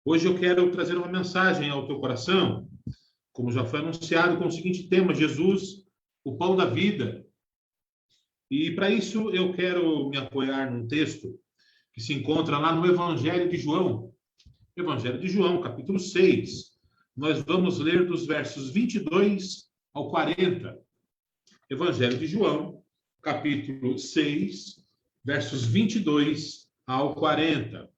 Hoje eu quero trazer uma mensagem ao teu coração, como já foi anunciado, com o seguinte tema: Jesus, o pão da vida. E para isso eu quero me apoiar num texto que se encontra lá no Evangelho de João. Evangelho de João, capítulo 6. Nós vamos ler dos versos 22 ao 40. Evangelho de João, capítulo 6, versos 22 ao 40.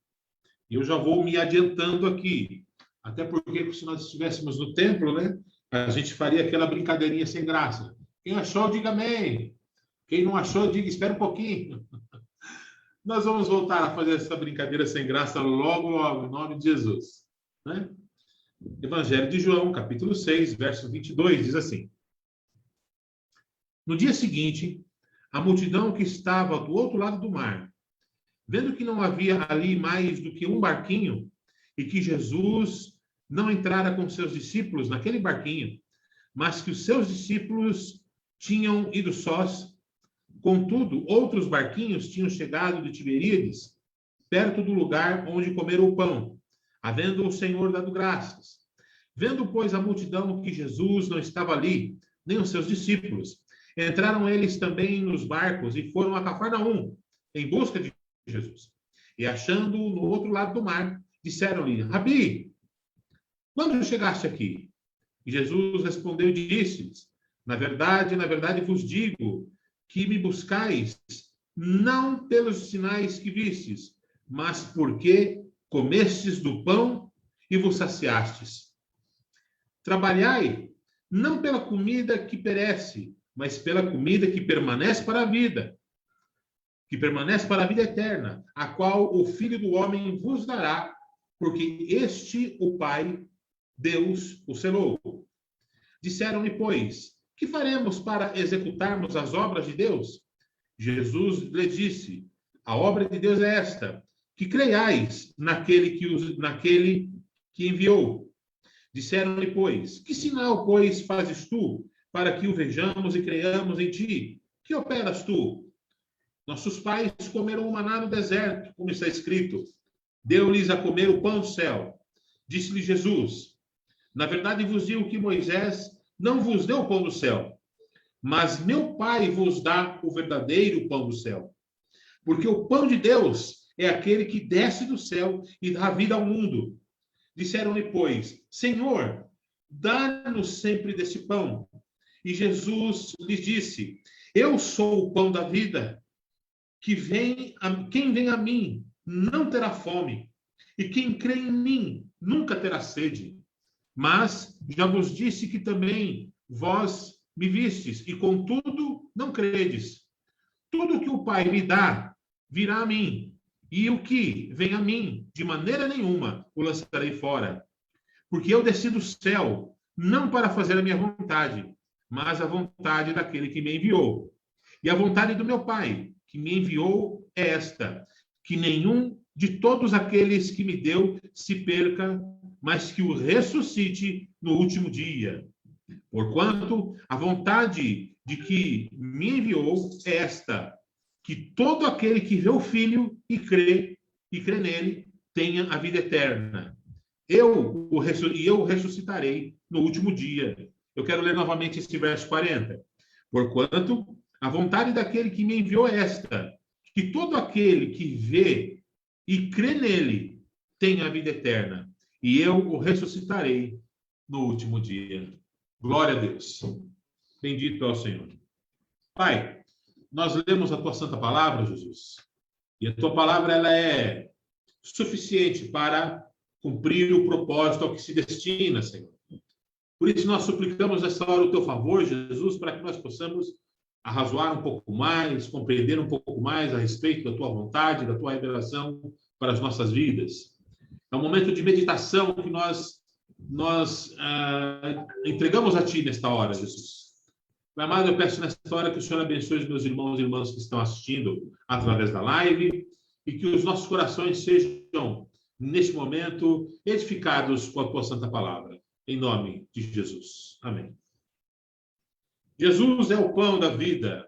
E eu já vou me adiantando aqui, até porque se nós estivéssemos no templo, né, a gente faria aquela brincadeirinha sem graça. Quem achou, diga amém. Quem não achou, diga espera um pouquinho. Nós vamos voltar a fazer essa brincadeira sem graça logo, logo, em nome de Jesus. Né? Evangelho de João, capítulo 6, verso 22, diz assim: No dia seguinte, a multidão que estava do outro lado do mar, vendo que não havia ali mais do que um barquinho e que Jesus não entrara com seus discípulos naquele barquinho, mas que os seus discípulos tinham ido sós. Contudo, outros barquinhos tinham chegado de Tiberíades, perto do lugar onde comeram o pão, havendo o Senhor dado graças. Vendo, pois, a multidão que Jesus não estava ali, nem os seus discípulos, entraram eles também nos barcos e foram a Cafarnaum, em busca de Jesus. E achando-o no outro lado do mar, disseram-lhe: Rabi, quando chegaste aqui? E Jesus respondeu e disse-lhes: na verdade vos digo que me buscais, não pelos sinais que vistes, mas porque comestes do pão e vos saciastes. Trabalhai, não pela comida que perece, mas pela comida que permanece para a vida, que permanece para a vida eterna, a qual o Filho do Homem vos dará, porque este o Pai, Deus, o selou. Disseram-lhe, pois, que faremos para executarmos as obras de Deus? Jesus lhe disse: a obra de Deus é esta, que creiais naquele que enviou. Disseram-lhe, pois, que sinal, pois, fazes tu, para que o vejamos e creiamos em ti? Que operas tu? Nossos pais comeram o maná no deserto, como está escrito. Deu-lhes a comer o pão do céu. Disse-lhe Jesus: na verdade vos digo que Moisés não vos deu o pão do céu, mas meu Pai vos dá o verdadeiro pão do céu. Porque o pão de Deus é aquele que desce do céu e dá vida ao mundo. Disseram-lhe, pois, Senhor, dá-nos sempre desse pão. E Jesus lhes disse: eu sou o pão da vida. Quem vem a mim não terá fome, e quem crê em mim nunca terá sede. Mas já vos disse que também vós me vistes, e contudo não credes. Tudo que o Pai me dá virá a mim, e o que vem a mim, de maneira nenhuma o lançarei fora. Porque eu desci do céu, não para fazer a minha vontade, mas a vontade daquele que me enviou. E a vontade do meu Pai, que me enviou, é esta: que nenhum de todos aqueles que me deu se perca, mas que o ressuscite no último dia. Porquanto a vontade de que me enviou é esta: que todo aquele que vê o Filho e crê nele tenha a vida eterna. Eu o ressuscitarei no último dia. Eu quero ler novamente esse verso 40. Porquanto a vontade daquele que me enviou é esta: que todo aquele que vê e crê nele tenha a vida eterna, e eu o ressuscitarei no último dia. Glória a Deus. Bendito é o Senhor. Pai, nós lemos a tua santa palavra, Jesus, e a tua palavra ela é suficiente para cumprir o propósito ao que se destina, Senhor. Por isso nós suplicamos nessa hora o teu favor, Jesus, para que nós possamos arrazoar um pouco mais, compreender um pouco mais a respeito da tua vontade, da tua revelação para as nossas vidas. É um momento de meditação que nós entregamos a ti nesta hora, Jesus. Pai amado, eu peço nesta hora que o Senhor abençoe os meus irmãos e irmãs que estão assistindo através da live e que os nossos corações sejam, neste momento, edificados com a tua santa palavra. Em nome de Jesus. Amém. Jesus é o pão da vida.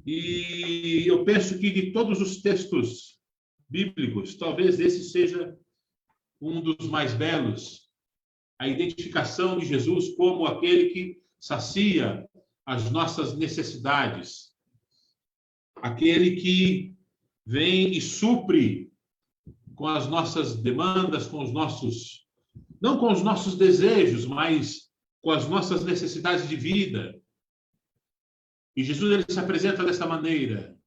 E eu penso que de todos os textos bíblicos, talvez esse seja um dos mais belos, a identificação de Jesus como aquele que sacia as nossas necessidades, aquele que vem e supre com as nossas demandas, com os nossos, não com os nossos desejos, mas com as nossas necessidades de vida. E Jesus ele se apresenta dessa maneira,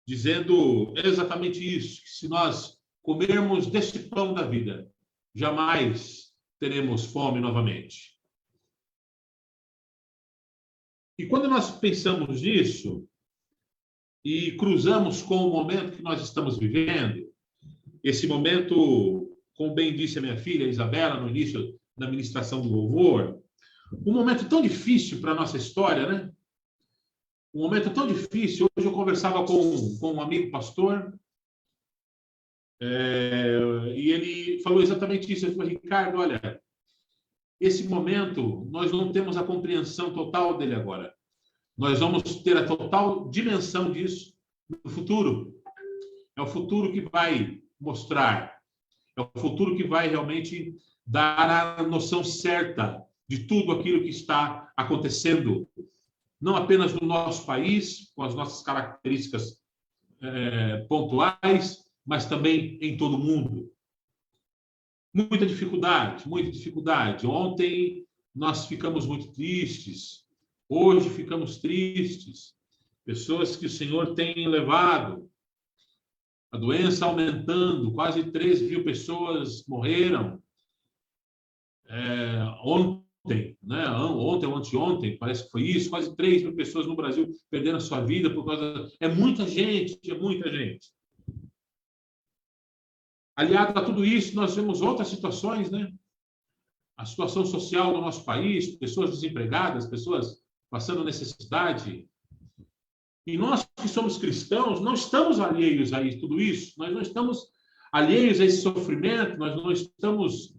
dizendo exatamente isso, que se nós comermos deste pão da vida, jamais teremos fome novamente. E quando nós pensamos nisso e cruzamos com o momento que nós estamos vivendo, esse momento, como bem disse a minha filha Isabela no início da ministração do louvor, um momento tão difícil para a nossa história, né? Um momento tão difícil. Hoje eu conversava com um amigo pastor, e ele falou exatamente isso. Ele falou: Ricardo, olha, esse momento nós não temos a compreensão total dele agora. Nós vamos ter a total dimensão disso no futuro. É o futuro que vai mostrar. É o futuro que vai realmente dar a noção certa de tudo aquilo que está acontecendo, não apenas no nosso país, com as nossas características pontuais, mas também em todo o mundo. Muita dificuldade, muita dificuldade. Ontem nós ficamos muito tristes, hoje ficamos tristes. Pessoas que o Senhor tem levado, a doença aumentando, quase 3.000 pessoas morreram. Ontem, né? Ontem ou anteontem, parece que foi isso, quase 3.000 pessoas no Brasil perderam a sua vida por causa... É muita gente, é muita gente. Aliado a tudo isso, nós vemos outras situações, né? A situação social do nosso país, pessoas desempregadas, pessoas passando necessidade. E nós que somos cristãos, não estamos alheios a tudo isso, nós não estamos alheios a esse sofrimento, nós não estamos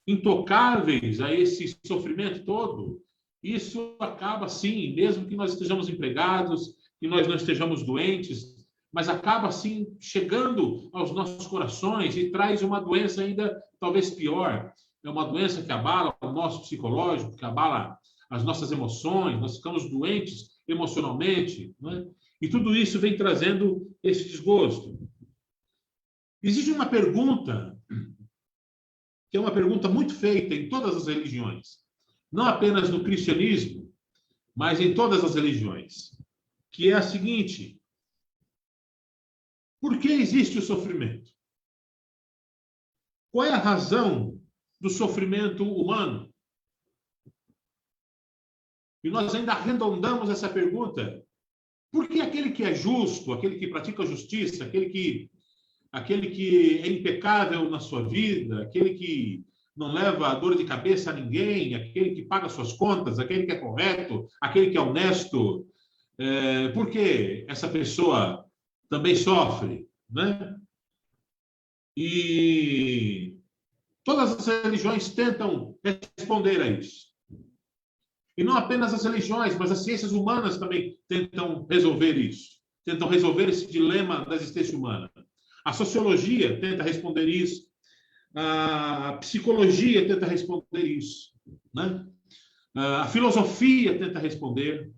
intocáveis a esse sofrimento todo. Isso acaba, sim, mesmo que nós estejamos empregados, que nós não estejamos doentes, mas acaba, sim, chegando aos nossos corações e traz uma doença ainda talvez pior. É uma doença que abala o nosso psicológico, que abala as nossas emoções, nós ficamos doentes emocionalmente, né? E tudo isso vem trazendo esse desgosto. Existe uma pergunta, que é uma pergunta muito feita em todas as religiões, não apenas no cristianismo, mas em todas as religiões, que é a seguinte: por que existe o sofrimento? Qual é a razão do sofrimento humano? E nós ainda arredondamos essa pergunta. Por que aquele que é justo, aquele que pratica a justiça, aquele que é impecável na sua vida, aquele que não leva dor de cabeça a ninguém, aquele que paga suas contas, aquele que é correto, aquele que é honesto, por que essa pessoa também sofre, né? E todas as religiões tentam responder a isso. E não apenas as religiões, mas as ciências humanas também tentam resolver isso. Tentam resolver esse dilema da existência humana. A sociologia tenta responder isso. A psicologia tenta responder isso, né? A filosofia tenta responder.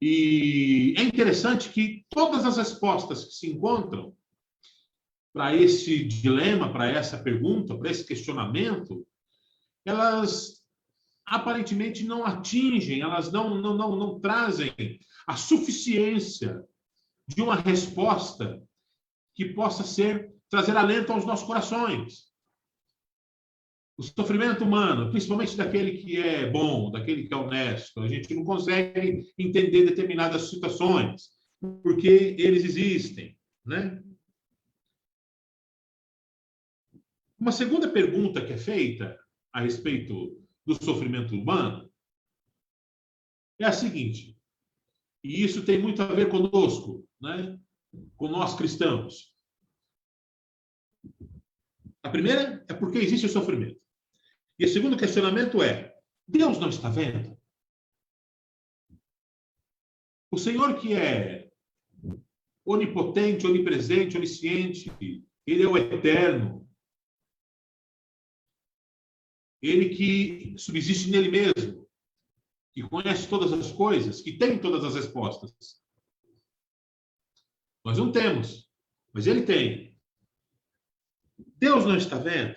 E é interessante que todas as respostas que se encontram para esse dilema, para essa pergunta, para esse questionamento, elas aparentemente não atingem, elas não trazem a suficiência de uma resposta que possa trazer alento aos nossos corações. O sofrimento humano, principalmente daquele que é bom, daquele que é honesto, a gente não consegue entender determinadas situações, porque eles existem, né? Uma segunda pergunta que é feita a respeito do sofrimento humano é a seguinte, e isso tem muito a ver conosco, né? Com nós cristãos. A primeira é porque existe o sofrimento. E o segundo questionamento é: Deus não está vendo? O Senhor, que é onipotente, onipresente, onisciente, ele é o eterno. Ele que subsiste nele mesmo, que conhece todas as coisas, que tem todas as respostas. Nós não temos, mas ele tem. Deus não está vendo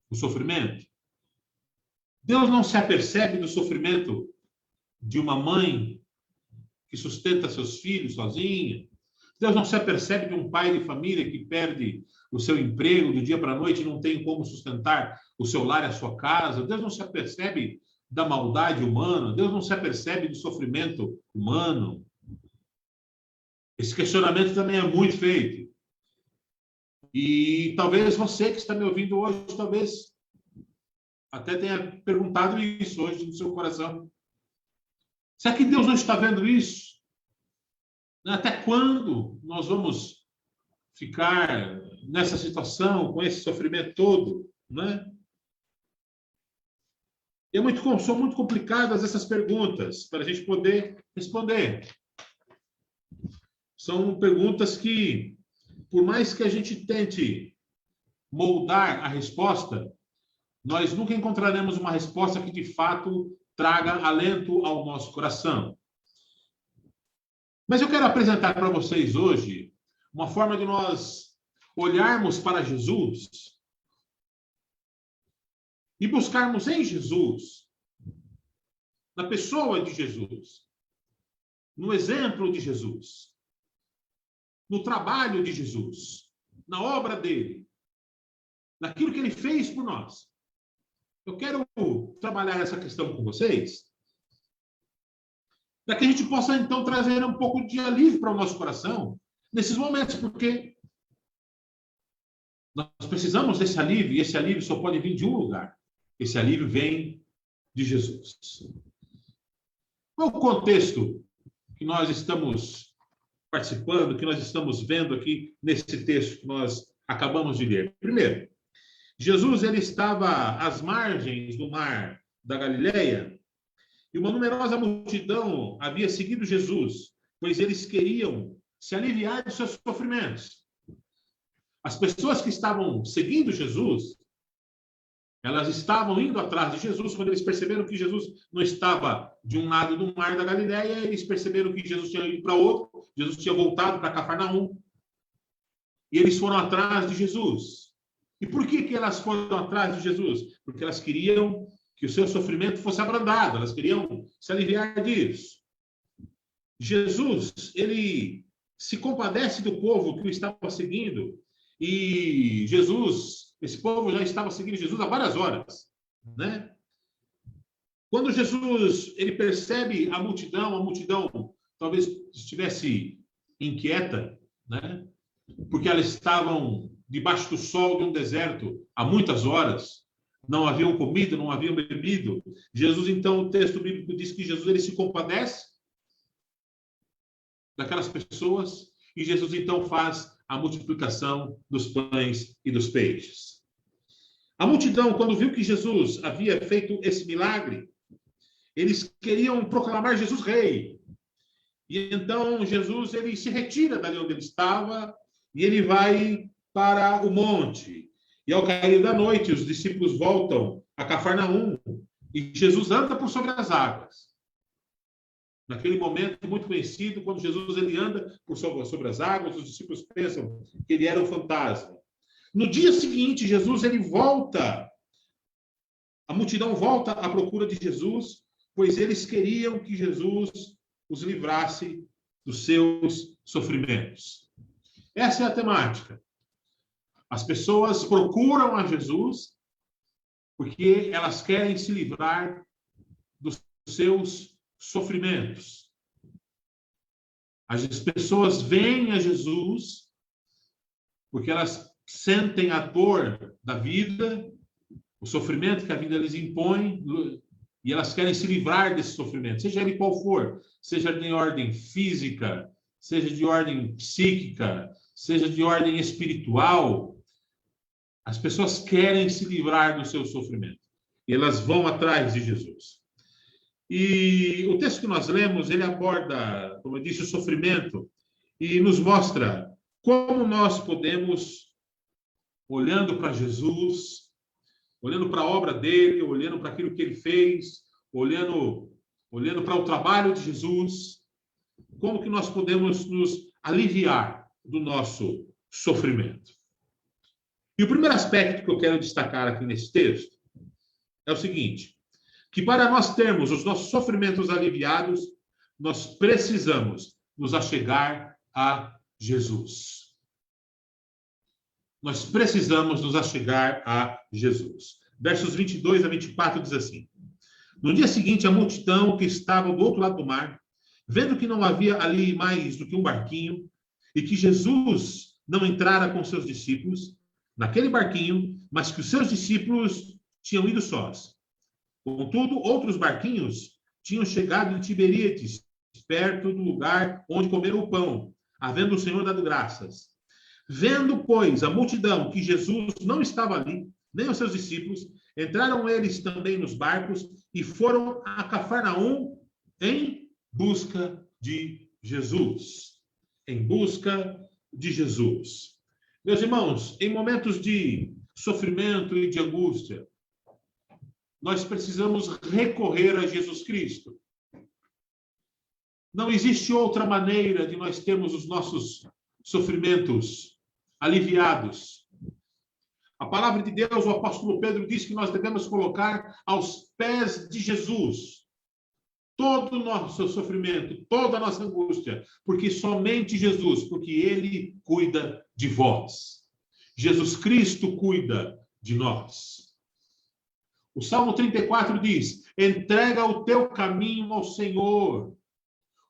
o sofrimento? Deus não se apercebe do sofrimento de uma mãe que sustenta seus filhos sozinha? Deus não se apercebe de um pai de família que perde o seu emprego do dia para a noite e não tem como sustentar o seu lar e a sua casa? Deus não se apercebe da maldade humana? Deus não se apercebe do sofrimento humano? Esse questionamento também é muito feito. E talvez você que está me ouvindo hoje, talvez até tenha perguntado isso hoje no seu coração. Será que Deus não está vendo isso? Até quando nós vamos ficar nessa situação, com esse sofrimento todo, né? E são muito complicadas essas perguntas para a gente poder responder. São perguntas que, por mais que a gente tente moldar a resposta, nós nunca encontraremos uma resposta que, de fato, traga alento ao nosso coração. Mas eu quero apresentar para vocês hoje uma forma de nós olharmos para Jesus e buscarmos em Jesus, na pessoa de Jesus, no exemplo de Jesus, no trabalho de Jesus, na obra dele, naquilo que ele fez por nós. Eu quero trabalhar essa questão com vocês, para que a gente possa, então, trazer um pouco de alívio para o nosso coração nesses momentos, porque nós precisamos desse alívio, e esse alívio só pode vir de um lugar. Esse alívio vem de Jesus. Qual é o contexto que nós estamos participando, que nós estamos vendo aqui nesse texto que nós acabamos de ler? Primeiro, Jesus ele estava às margens do mar da Galileia e uma numerosa multidão havia seguido Jesus, pois eles queriam se aliviar de seus sofrimentos. As pessoas que estavam seguindo Jesus, elas estavam indo atrás de Jesus quando eles perceberam que Jesus não estava de um lado do mar da Galileia, eles perceberam que Jesus tinha ido para outro, Jesus tinha voltado para Cafarnaum, e eles foram atrás de Jesus. E por que elas foram atrás de Jesus? Porque elas queriam que o seu sofrimento fosse abrandado, elas queriam se aliviar disso. Jesus, ele se compadece do povo que o estava seguindo, e Jesus, esse povo já estava seguindo Jesus há várias horas, né? Quando Jesus, ele percebe a multidão talvez estivesse inquieta, né? Porque elas estavam debaixo do sol de um deserto há muitas horas, não haviam comido, não haviam bebido. Jesus, então, o texto bíblico diz que Jesus, ele se compadece daquelas pessoas, e Jesus, então, faz a multiplicação dos pães e dos peixes. A multidão, quando viu que Jesus havia feito esse milagre, eles queriam proclamar Jesus rei. E então Jesus ele se retira dali onde ele estava e ele vai para o monte. E ao cair da noite, os discípulos voltam a Cafarnaum e Jesus anda por sobre as águas. Naquele momento muito conhecido, quando Jesus ele anda por sobre as águas, os discípulos pensam que ele era um fantasma. No dia seguinte, Jesus ele volta, a multidão volta à procura de Jesus, pois eles queriam que Jesus os livrasse dos seus sofrimentos. Essa é a temática. As pessoas procuram a Jesus porque elas querem se livrar dos seus sofrimentos. As pessoas vêm a Jesus porque elas sentem a dor da vida, o sofrimento que a vida lhes impõe, e elas querem se livrar desse sofrimento, seja ele qual for, seja de ordem física, seja de ordem psíquica, seja de ordem espiritual. As pessoas querem se livrar do seu sofrimento. E elas vão atrás de Jesus. E o texto que nós lemos, ele aborda, como eu disse, o sofrimento e nos mostra como nós podemos, olhando para Jesus, olhando para a obra dele, olhando para aquilo que ele fez, olhando para o trabalho de Jesus, como que nós podemos nos aliviar do nosso sofrimento? E o primeiro aspecto que eu quero destacar aqui nesse texto é o seguinte, que para nós termos os nossos sofrimentos aliviados, nós precisamos nos achegar a Jesus. Nós precisamos nos achegar a Jesus. Versos 22 a 24 diz assim: No dia seguinte, a multidão que estava do outro lado do mar, vendo que não havia ali mais do que um barquinho, e que Jesus não entrara com seus discípulos naquele barquinho, mas que os seus discípulos tinham ido sós. Contudo, outros barquinhos tinham chegado em Tiberíades, perto do lugar onde comeram o pão, havendo o Senhor dado graças. Vendo, pois, a multidão que Jesus não estava ali, nem os seus discípulos, entraram eles também nos barcos e foram a Cafarnaum em busca de Jesus. Em busca de Jesus. Meus irmãos, em momentos de sofrimento e de angústia, nós precisamos recorrer a Jesus Cristo. Não existe outra maneira de nós termos os nossos sofrimentos aliviados. A palavra de Deus, o apóstolo Pedro diz que nós devemos colocar aos pés de Jesus todo o nosso sofrimento, toda a nossa angústia, porque somente Jesus, porque Ele cuida de vós. Jesus Cristo cuida de nós. O Salmo 34 diz: entrega o teu caminho ao Senhor,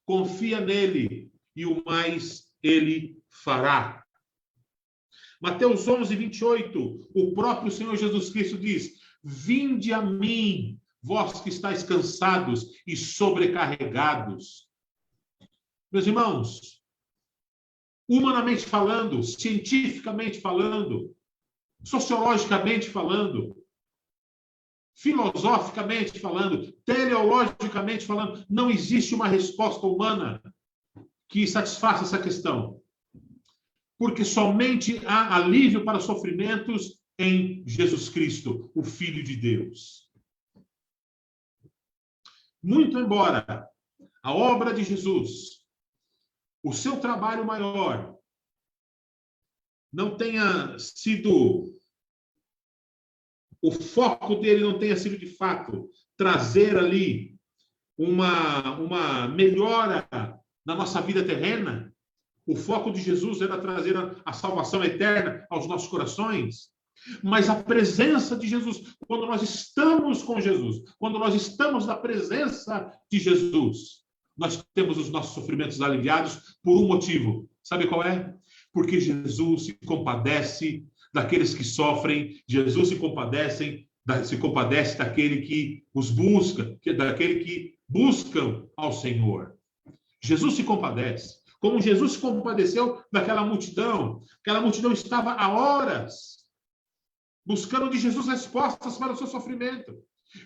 confia nele e o mais Ele fará. Mateus 11, 28, o próprio Senhor Jesus Cristo diz: vinde a mim, vós que estáis cansados e sobrecarregados. Meus irmãos, humanamente falando, cientificamente falando, sociologicamente falando, filosoficamente falando, teleologicamente falando, não existe uma resposta humana que satisfaça essa questão. Porque somente há alívio para sofrimentos em Jesus Cristo, o Filho de Deus. Muito embora a obra de Jesus, o seu trabalho maior, não tenha sido, o foco dele não tenha sido de fato trazer ali uma melhora na nossa vida terrena, o foco de Jesus era trazer a salvação eterna aos nossos corações. Mas a presença de Jesus, quando nós estamos com Jesus, quando nós estamos na presença de Jesus, nós temos os nossos sofrimentos aliviados por um motivo. Sabe qual é? Porque Jesus se compadece daqueles que sofrem, Jesus se compadece daquele que os busca, daquele que buscam ao Senhor. Jesus se compadece. Como Jesus se compadeceu daquela multidão. Aquela multidão estava há horas buscando de Jesus respostas para o seu sofrimento.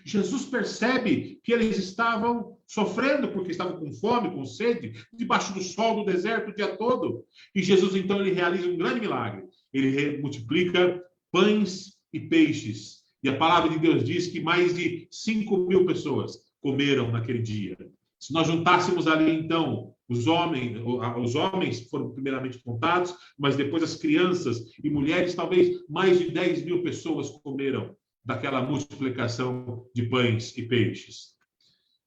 Jesus percebe que eles estavam sofrendo porque estavam com fome, com sede, debaixo do sol do deserto o dia todo. E Jesus, então, ele realiza um grande milagre. Ele multiplica pães e peixes. E a palavra de Deus diz que mais de 5.000 pessoas comeram naquele dia. Se nós juntássemos ali, então, os homens foram primeiramente contados, mas depois as crianças e mulheres, talvez mais de 10.000 pessoas comeram daquela multiplicação de pães e peixes.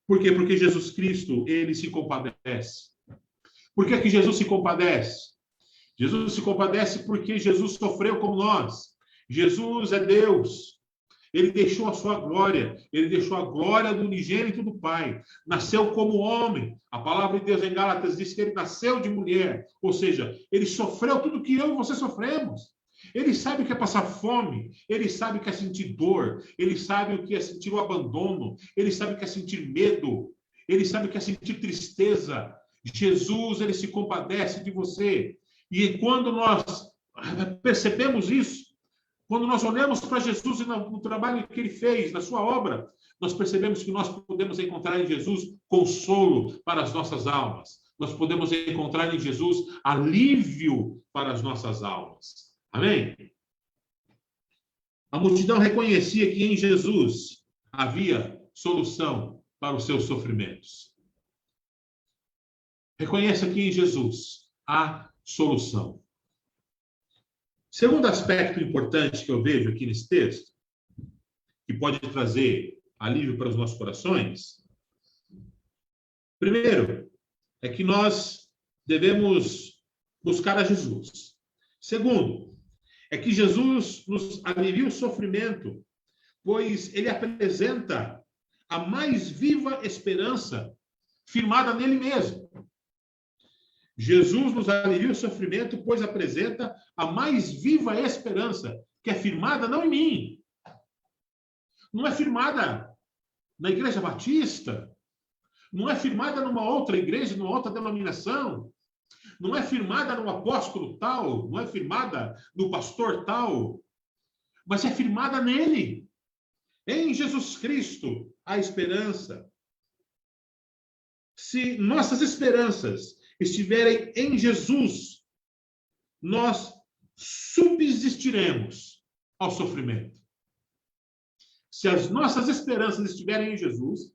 Por quê? Porque Jesus Cristo, ele se compadece. Por que Jesus se compadece? Jesus se compadece porque Jesus sofreu como nós. Jesus é Deus. Ele deixou a sua glória, ele deixou a glória do unigênito do Pai. Nasceu como homem. A palavra de Deus em Gálatas diz que ele nasceu de mulher. Ou seja, ele sofreu tudo que eu e você sofremos. Ele sabe o que é passar fome, ele sabe o que é sentir dor, ele sabe o que é sentir o abandono, ele sabe o que é sentir medo, ele sabe o que é sentir tristeza. Jesus, ele se compadece de você. E quando nós percebemos isso, quando nós olhamos para Jesus e no trabalho que ele fez, na sua obra, nós percebemos que nós podemos encontrar em Jesus consolo para as nossas almas. Nós podemos encontrar em Jesus alívio para as nossas almas. Amém? A multidão reconhecia que em Jesus havia solução para os seus sofrimentos. Reconheça que em Jesus há solução. Segundo aspecto importante que eu vejo aqui nesse texto, que pode trazer alívio para os nossos corações, primeiro, é que nós devemos buscar a Jesus. Segundo, é que Jesus nos alivia o sofrimento, pois ele apresenta a mais viva esperança firmada nele mesmo. Jesus nos alivia o sofrimento, pois apresenta a mais viva esperança, que é firmada não em mim. Não é firmada na Igreja Batista. Não é firmada numa outra igreja, numa outra denominação. Não é firmada no apóstolo tal. Não é firmada no pastor tal. Mas é firmada nele. Em Jesus Cristo, a esperança. Se nossas esperanças estiverem em Jesus, nós subsistiremos ao sofrimento. Se as nossas esperanças estiverem em Jesus,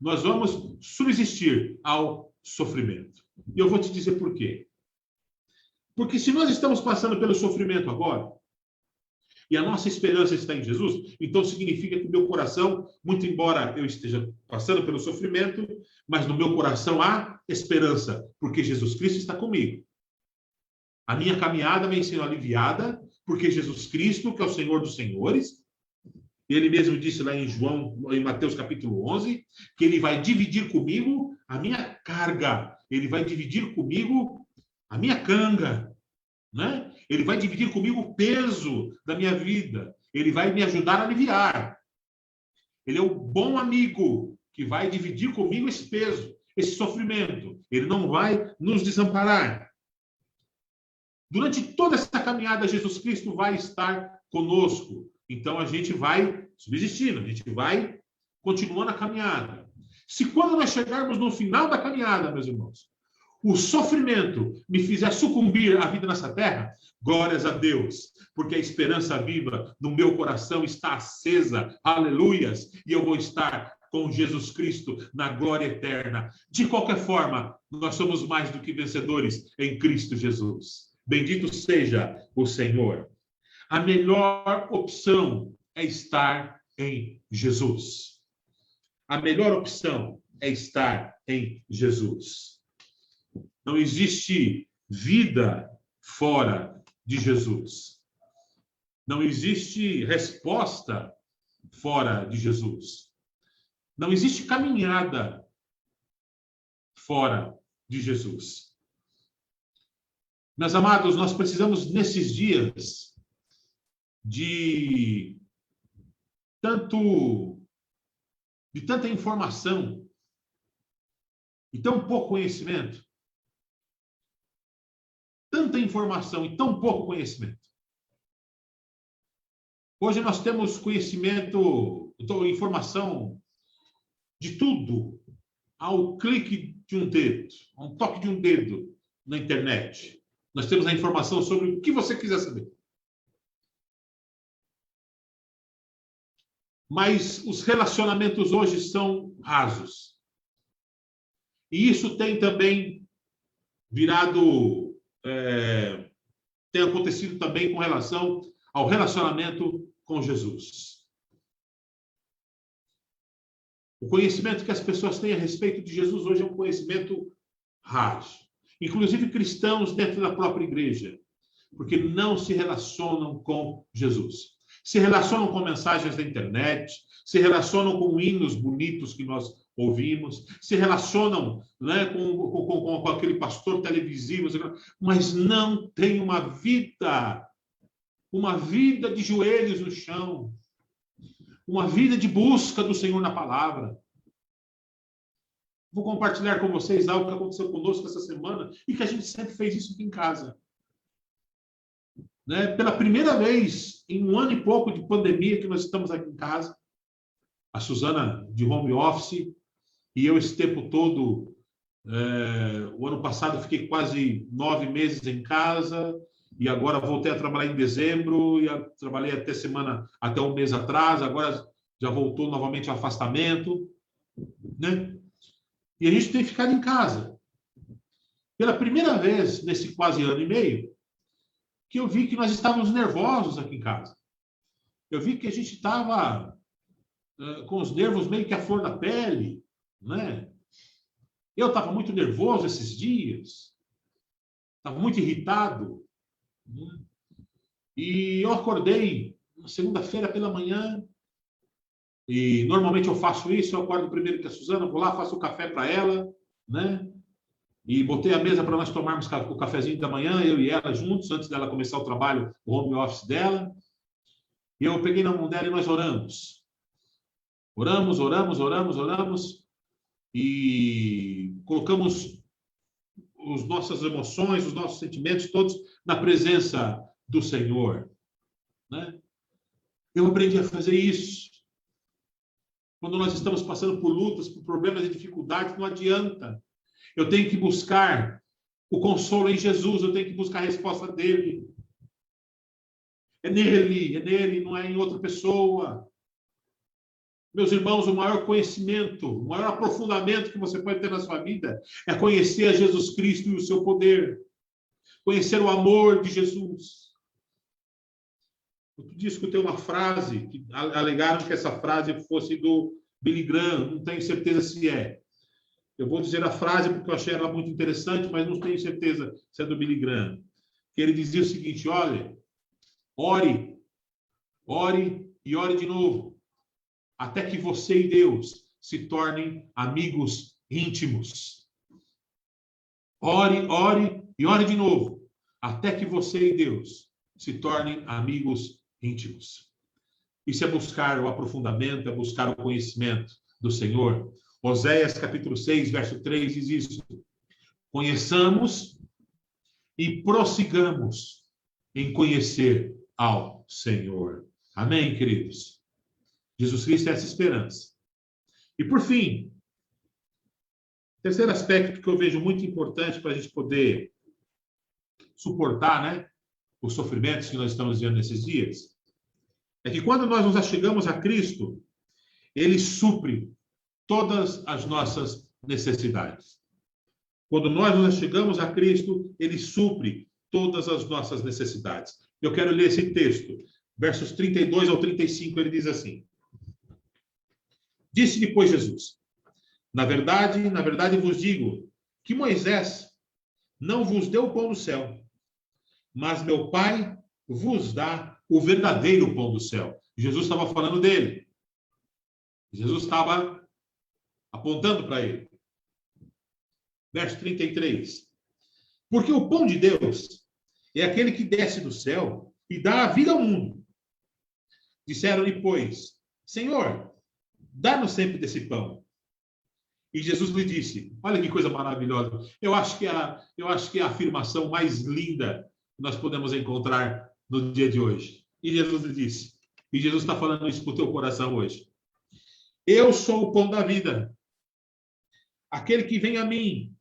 nós vamos subsistir ao sofrimento. E eu vou te dizer por quê. Porque se nós estamos passando pelo sofrimento agora, e a nossa esperança está em Jesus, então significa que o meu coração, muito embora eu esteja passando pelo sofrimento, mas no meu coração há esperança, porque Jesus Cristo está comigo. A minha caminhada vem sendo aliviada, porque Jesus Cristo, que é o Senhor dos Senhores, ele mesmo disse lá em Mateus capítulo 11, que ele vai dividir comigo a minha carga, ele vai dividir comigo a minha canga, né? Ele vai dividir comigo o peso da minha vida. Ele vai me ajudar a aliviar. Ele é o bom amigo que vai dividir comigo esse peso, esse sofrimento. Ele não vai nos desamparar. Durante toda essa caminhada, Jesus Cristo vai estar conosco. Então, a gente vai subsistindo, a gente vai continuando a caminhada. Se quando nós chegarmos no final da caminhada, meus irmãos, o sofrimento me fizer sucumbir à vida nessa terra, glórias a Deus, porque a esperança viva no meu coração está acesa, aleluias, e eu vou estar com Jesus Cristo na glória eterna. De qualquer forma, nós somos mais do que vencedores em Cristo Jesus. Bendito seja o Senhor. A melhor opção é estar em Jesus. A melhor opção é estar em Jesus. Não existe vida fora de Jesus. Não existe resposta fora de Jesus. Não existe caminhada fora de Jesus. Meus amados, nós precisamos nesses dias de tanta informação e tão pouco conhecimento. Tanta informação e tão pouco conhecimento. Hoje nós temos conhecimento, informação de tudo ao clique de um dedo, a um toque de um dedo na internet. Nós temos a informação sobre o que você quiser saber. Mas os relacionamentos hoje são rasos. E isso tem também tem acontecido também com relação ao relacionamento com Jesus. O conhecimento que as pessoas têm a respeito de Jesus hoje é um conhecimento raso. Inclusive cristãos dentro da própria igreja, porque não se relacionam com Jesus. Se relacionam com mensagens da internet, se relacionam com hinos bonitos que nós ouvimos, se relacionam, né, com aquele pastor televisivo, mas não tem uma vida de joelhos no chão, uma vida de busca do Senhor na palavra. Vou compartilhar com vocês algo que aconteceu conosco essa semana e que a gente sempre fez isso aqui em casa. Né? Pela primeira vez em um ano e pouco de pandemia que nós estamos aqui em casa, a Suzana de home office e eu esse tempo todo, o ano passado fiquei quase 9 meses em casa e agora voltei a trabalhar em dezembro, e trabalhei até um mês atrás, agora já voltou novamente ao afastamento, né? E a gente tem ficado em casa. Pela primeira vez, nesse quase ano e meio, que eu vi que nós estávamos nervosos aqui em casa. Eu vi que a gente estava com os nervos meio que à flor da pele, né? Eu estava muito nervoso esses dias, estava muito irritado, né? E eu acordei na segunda-feira pela manhã, e normalmente eu faço isso, eu acordo primeiro que a Suzana, vou lá, faço o café para ela, né? E botei a mesa para nós tomarmos o cafezinho da manhã, eu e ela juntos, antes dela começar o trabalho, o home office dela. E eu peguei na mão dela e nós oramos. Oramos, e colocamos as nossas emoções, os nossos sentimentos, todos na presença do Senhor, né? Eu aprendi a fazer isso. Quando nós estamos passando por lutas, por problemas e dificuldades, não adianta. Eu tenho que buscar o consolo em Jesus, eu tenho que buscar a resposta dele. É nele, não é em outra pessoa. Meus irmãos, o maior conhecimento, o maior aprofundamento que você pode ter na sua vida é conhecer a Jesus Cristo e o seu poder. Conhecer o amor de Jesus. Outro dia escutei uma frase, que alegaram que essa frase fosse do Billy Graham, não tenho certeza se é. Eu vou dizer a frase porque eu achei ela muito interessante, mas não tenho certeza se é do Billy Graham. Que ele dizia o seguinte: olha, ore e ore de novo, até que você e Deus se tornem amigos íntimos. Ore e ore de novo, até que você e Deus se tornem amigos íntimos. Isso é buscar o aprofundamento, é buscar o conhecimento do Senhor. Oséias capítulo 6, verso 3 diz isso: conheçamos e prossigamos em conhecer ao Senhor. Amém, queridos? Jesus Cristo é essa esperança. E por fim, terceiro aspecto que eu vejo muito importante para a gente poder suportar, né, os sofrimentos que nós estamos vivendo nesses dias, é que quando nós nos achegamos a Cristo, Ele supre todas as nossas necessidades. Quando nós nos achegamos a Cristo, Ele supre todas as nossas necessidades. Eu quero ler esse texto, versos 32 ao 35, ele diz assim: disse depois Jesus: na verdade vos digo que Moisés não vos deu o pão do céu, mas meu Pai vos dá o verdadeiro pão do céu. Jesus estava falando dele. Jesus estava apontando para ele. Verso 33. Porque o pão de Deus é aquele que desce do céu e dá a vida ao mundo. Disseram-lhe, pois, Senhor, dá-nos sempre desse pão. E Jesus lhe disse, olha que coisa maravilhosa. Eu acho que é a afirmação mais linda que nós podemos encontrar no dia de hoje. E Jesus lhe disse, e Jesus está falando isso para o teu coração hoje: eu sou o pão da vida. Aquele que vem a mim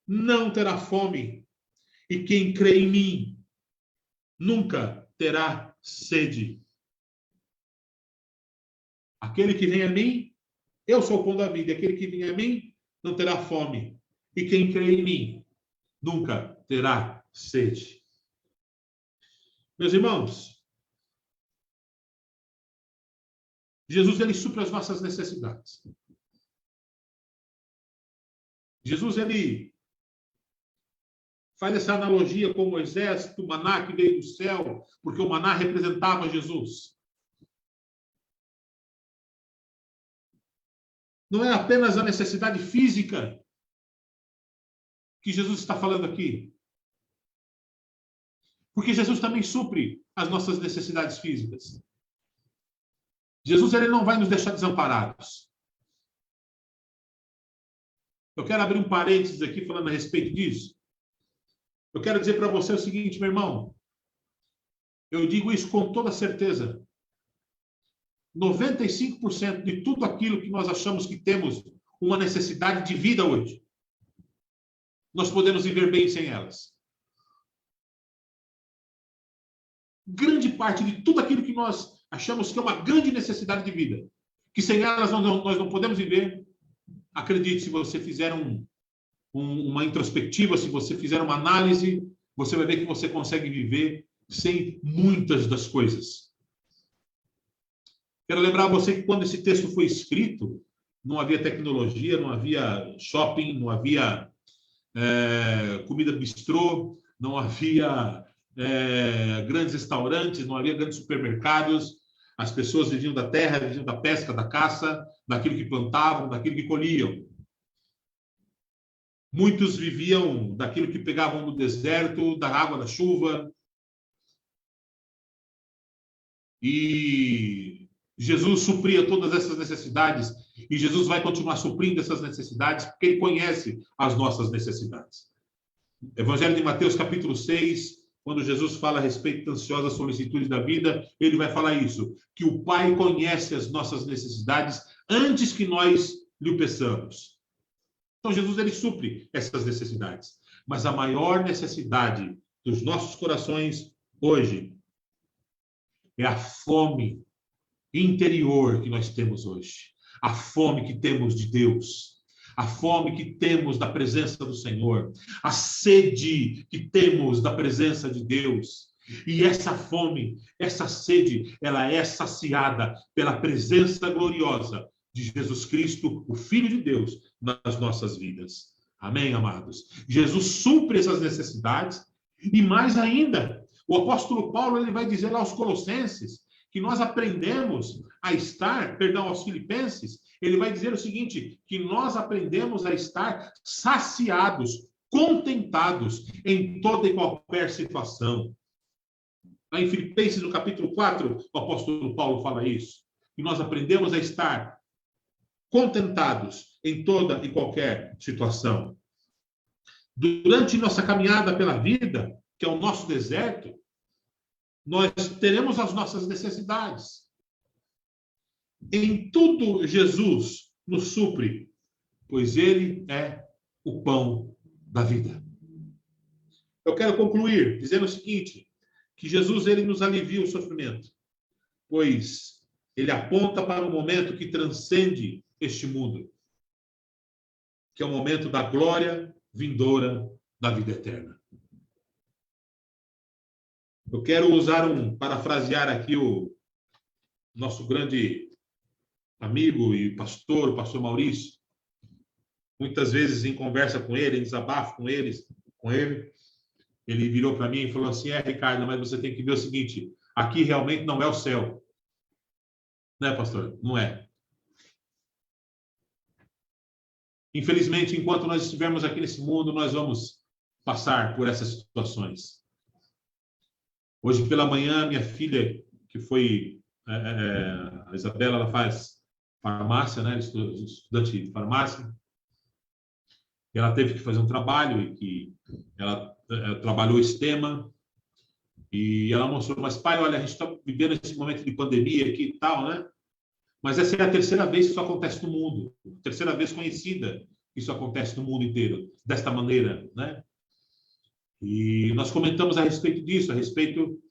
não terá fome, e quem crê em mim nunca terá sede. Aquele que vem a mim, eu sou o pão da vida. Aquele que vem a mim não terá fome, e quem crê em mim nunca terá sede. Meus irmãos, Jesus, ele supre as nossas necessidades. Jesus, ele faz essa analogia com Moisés, do maná que veio do céu, porque o maná representava Jesus. Não é apenas a necessidade física que Jesus está falando aqui. Porque Jesus também supre as nossas necessidades físicas. Jesus, ele não vai nos deixar desamparados. Eu quero abrir um parênteses aqui falando a respeito disso. Eu quero dizer para você o seguinte, meu irmão. Eu digo isso com toda certeza. 95% de tudo aquilo que nós achamos que temos uma necessidade de vida hoje, nós podemos viver bem sem elas. grande parte de tudo aquilo que nós achamos que é uma grande necessidade de vida, que sem elas nós não podemos viver. Acredite, se você fizer uma introspectiva, se você fizer uma análise, você vai ver que você consegue viver sem muitas das coisas. Quero lembrar a você que quando esse texto foi escrito, não havia tecnologia, não havia shopping, não havia comida bistrô, não havia grandes restaurantes, não havia grandes supermercados. As pessoas viviam da terra, viviam da pesca, da caça, daquilo que plantavam, daquilo que colhiam. Muitos viviam daquilo que pegavam no deserto, da água da chuva. E Jesus supria todas essas necessidades. E Jesus vai continuar suprindo essas necessidades, porque Ele conhece as nossas necessidades. Evangelho de Mateus, capítulo 6, quando Jesus fala a respeito da ansiosa solicitude da vida, Ele vai falar isso, que o Pai conhece as nossas necessidades antes que nós lhe o peçamos. Então, Jesus, Ele supre essas necessidades. Mas a maior necessidade dos nossos corações hoje é a fome interior que nós temos hoje. A fome que temos de Deus. A fome que temos da presença do Senhor. A sede que temos da presença de Deus. E essa fome, essa sede, ela é saciada pela presença gloriosa de Jesus Cristo, o Filho de Deus, nas nossas vidas. Amém, amados? Jesus supre essas necessidades e mais ainda, o apóstolo Paulo ele vai dizer lá aos Colossenses que nós aprendemos a estar, perdão, aos Filipenses, ele vai dizer o seguinte, que nós aprendemos a estar saciados, contentados em toda e qualquer situação. Lá em Filipenses, no capítulo 4, o apóstolo Paulo fala isso, que nós aprendemos a estar contentados em toda e qualquer situação. Durante nossa caminhada pela vida, que é o nosso deserto, nós teremos as nossas necessidades. Em tudo, Jesus nos supre, pois Ele é o pão da vida. Eu quero concluir dizendo o seguinte, que Jesus ele nos alivia o sofrimento, pois Ele aponta para um momento que transcende este mundo, que é o momento da glória vindoura da vida eterna. Eu quero parafrasear aqui o nosso grande amigo e pastor, o pastor Maurício. Muitas vezes em conversa com ele, em desabafo com ele, ele virou para mim e falou assim, Ricardo, mas você tem que ver o seguinte, aqui realmente não é o céu. Né, pastor? Não é. Infelizmente, enquanto nós estivermos aqui nesse mundo, nós vamos passar por essas situações. Hoje pela manhã, minha filha, que foi... a Isabela, ela faz farmácia, né? Estudante de farmácia. E ela teve que fazer um trabalho e que ela trabalhou esse tema. E ela mostrou, mas pai, olha, a gente está vivendo esse momento de pandemia aqui e tal, né? Mas essa é a terceira vez que isso acontece no mundo. Terceira vez conhecida que isso acontece no mundo inteiro, desta maneira, né? E nós comentamos a respeito disso, a respeito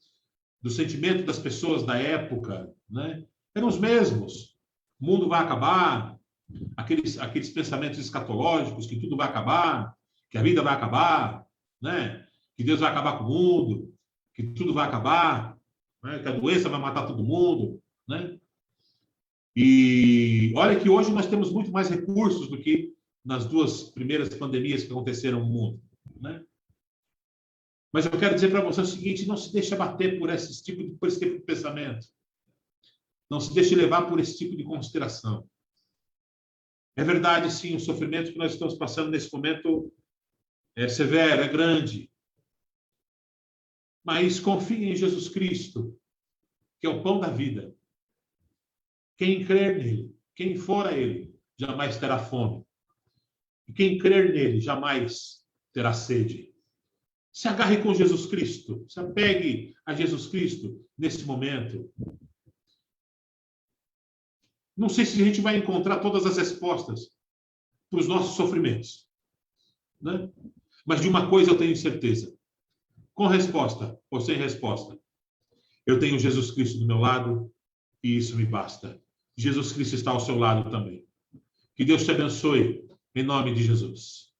do sentimento das pessoas da época, né? Eram os mesmos. O mundo vai acabar, aqueles pensamentos escatológicos, que tudo vai acabar, que a vida vai acabar, né? Que Deus vai acabar com o mundo, que tudo vai acabar, né? Que a doença vai matar todo mundo, né? E olha que hoje nós temos muito mais recursos do que nas duas primeiras pandemias que aconteceram no mundo, né? Mas eu quero dizer para você o seguinte, não se deixe abater por esse tipo de pensamento. Não se deixe levar por esse tipo de consideração. É verdade, sim, o sofrimento que nós estamos passando nesse momento é severo, é grande. Mas confie em Jesus Cristo, que é o pão da vida. Quem crer nele, quem for a ele, jamais terá fome. E quem crer nele, jamais terá sede. Se agarre com Jesus Cristo, se apegue a Jesus Cristo nesse momento. Não sei se a gente vai encontrar todas as respostas para os nossos sofrimentos, né? Mas de uma coisa eu tenho certeza. Com resposta ou sem resposta, Eu tenho Jesus Cristo do meu lado e isso me basta. Jesus Cristo está ao seu lado também. Que Deus te abençoe, em nome de Jesus.